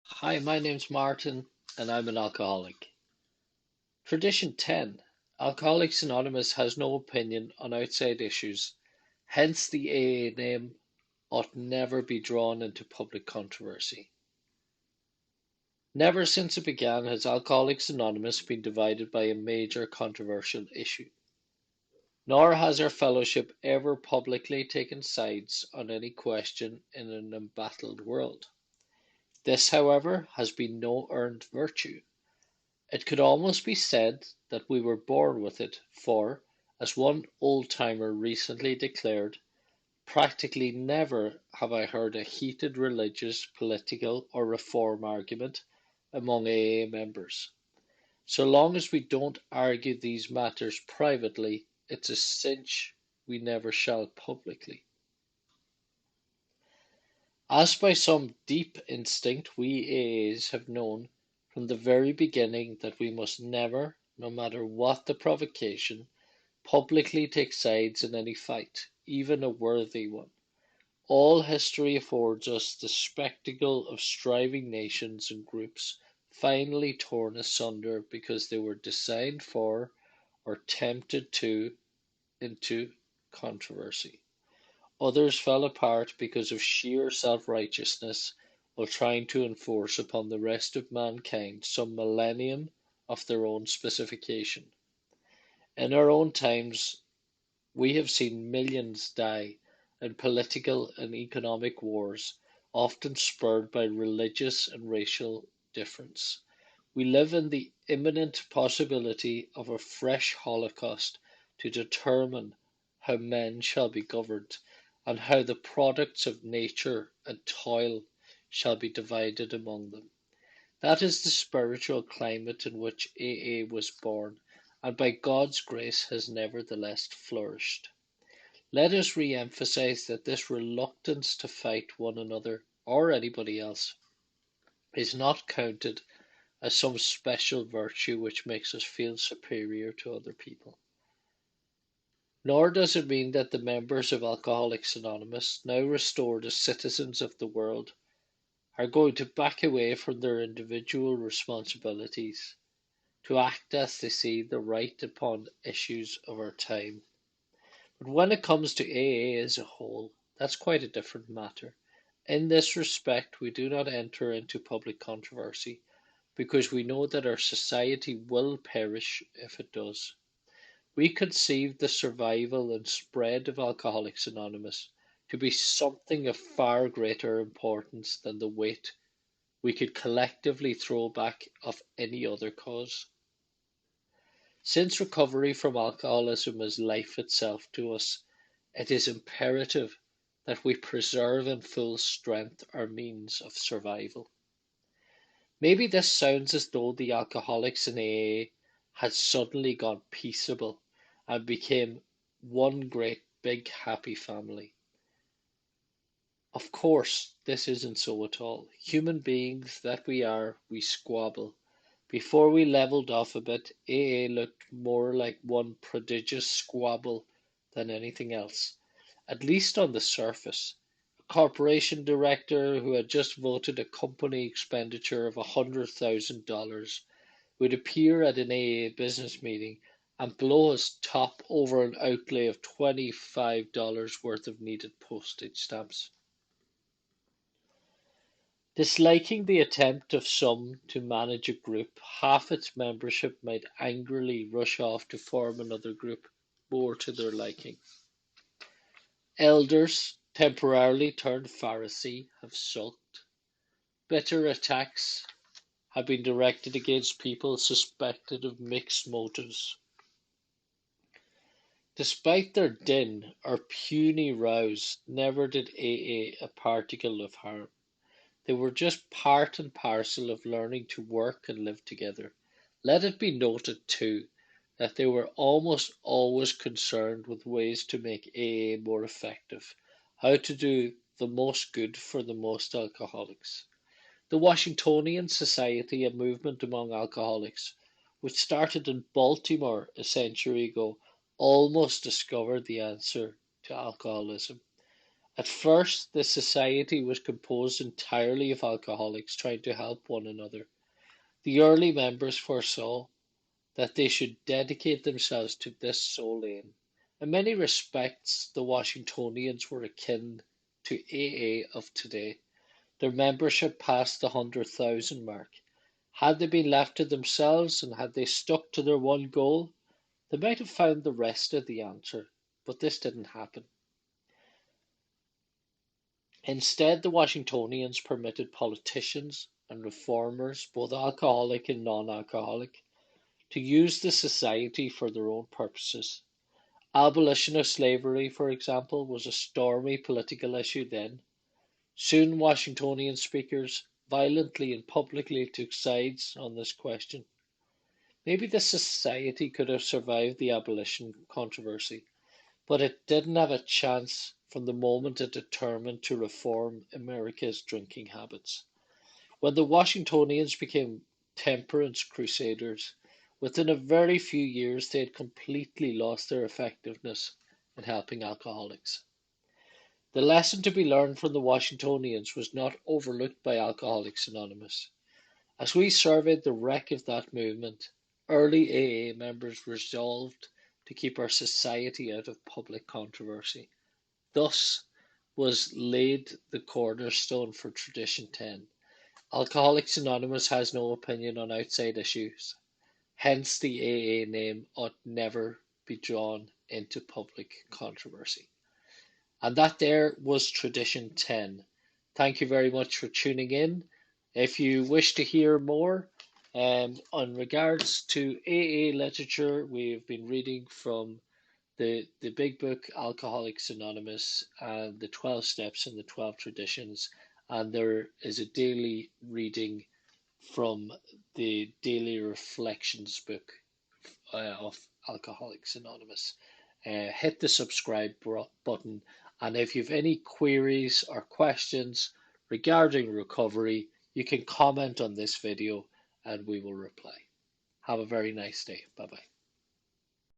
Hi, my name's Martin, and I'm an alcoholic. Tradition 10. Alcoholics Anonymous has no opinion on outside issues, hence the AA name ought never be drawn into public controversy. Never since it began has Alcoholics Anonymous been divided by a major controversial issue, nor has our fellowship ever publicly taken sides on any question in an embattled world. This, however, has been no earned virtue. It could almost be said that we were born with it, for, as one old-timer recently declared, practically never have I heard a heated religious, political, or reform argument among AA members. So long as we don't argue these matters privately, it's a cinch we never shall publicly. As by some deep instinct, we AAs have known from the very beginning that we must never, no matter what the provocation, publicly take sides in any fight, even a worthy one. All history affords us the spectacle of striving nations and groups finally torn asunder because they were designed for or tempted to into controversy. Others fell apart because of sheer self-righteousness while trying to enforce upon the rest of mankind some millennium of their own specification. In our own times, we have seen millions die in political and economic wars, often spurred by religious and racial difference. We live in the imminent possibility of a fresh Holocaust to determine how men shall be governed and how the products of nature and toil shall be divided among them. That is the spiritual climate in which AA was born, and by God's grace has nevertheless flourished. Let us re emphasize that this reluctance to fight one another or anybody else is not counted as some special virtue which makes us feel superior to other people. Nor does it mean that the members of Alcoholics Anonymous, now restored as citizens of the world, are going to back away from their individual responsibilities to act as they see the right upon issues of our time. But when it comes to AA as a whole, that's quite a different matter. In this respect, we do not enter into public controversy because we know that our society will perish if it does. We conceive the survival and spread of Alcoholics Anonymous to be something of far greater importance than the weight we could collectively throw back of any other cause. Since recovery from alcoholism is life itself to us, it is imperative that we preserve in full strength our means of survival. Maybe this sounds as though the alcoholics in AA had suddenly gone peaceable and became one great big happy family. Of course, this isn't so at all. Human beings that we are, we squabble. Before we levelled off a bit, AA looked more like one prodigious squabble than anything else, at least on the surface. A corporation director who had just voted a company expenditure of $100,000 would appear at an AA business meeting and blow his top over an outlay of $25 worth of needed postage stamps. Disliking the attempt of some to manage a group, half its membership might angrily rush off to form another group more to their liking. Elders, temporarily turned Pharisee, have sulked. Bitter attacks have been directed against people suspected of mixed motives. Despite their din or puny rows, never did AA a particle of harm. They were just part and parcel of learning to work and live together. Let it be noted, too, that they were almost always concerned with ways to make AA more effective, how to do the most good for the most alcoholics. The Washingtonian Society, a movement among alcoholics, which started in Baltimore a century ago, almost discovered the answer to alcoholism. At first, the society was composed entirely of alcoholics trying to help one another. The early members foresaw that they should dedicate themselves to this sole aim. In many respects, the Washingtonians were akin to AA of today. Their membership passed the 100,000 mark. Had they been left to themselves and had they stuck to their one goal, they might have found the rest of the answer, but this didn't happen. Instead, the Washingtonians permitted politicians and reformers, both alcoholic and non alcoholic, to use the society for their own purposes. Abolition of slavery, for example, was a stormy political issue then. Soon Washingtonian speakers violently and publicly took sides on this question. Maybe the society could have survived the abolition controversy, but it didn't have a chance from the moment it determined to reform America's drinking habits. When the Washingtonians became temperance crusaders, within a very few years they had completely lost their effectiveness in helping alcoholics. The lesson to be learned from the Washingtonians was not overlooked by Alcoholics Anonymous. As we surveyed the wreck of that movement, early AA members resolved to keep our society out of public controversy. Thus was laid the cornerstone for Tradition 10. Alcoholics Anonymous has no opinion on outside issues. Hence, the AA name ought never be drawn into public controversy. And that there was Tradition 10. Thank you very much for tuning in. If you wish to hear more on regards to AA literature, we've been reading from the big book Alcoholics Anonymous and the 12 Steps and the 12 Traditions. And there is a daily reading from the Daily Reflections book of Alcoholics Anonymous. Hit the subscribe button, and if you have any queries or questions regarding recovery, you can comment on this video and we will reply. Have a very nice day. Bye bye.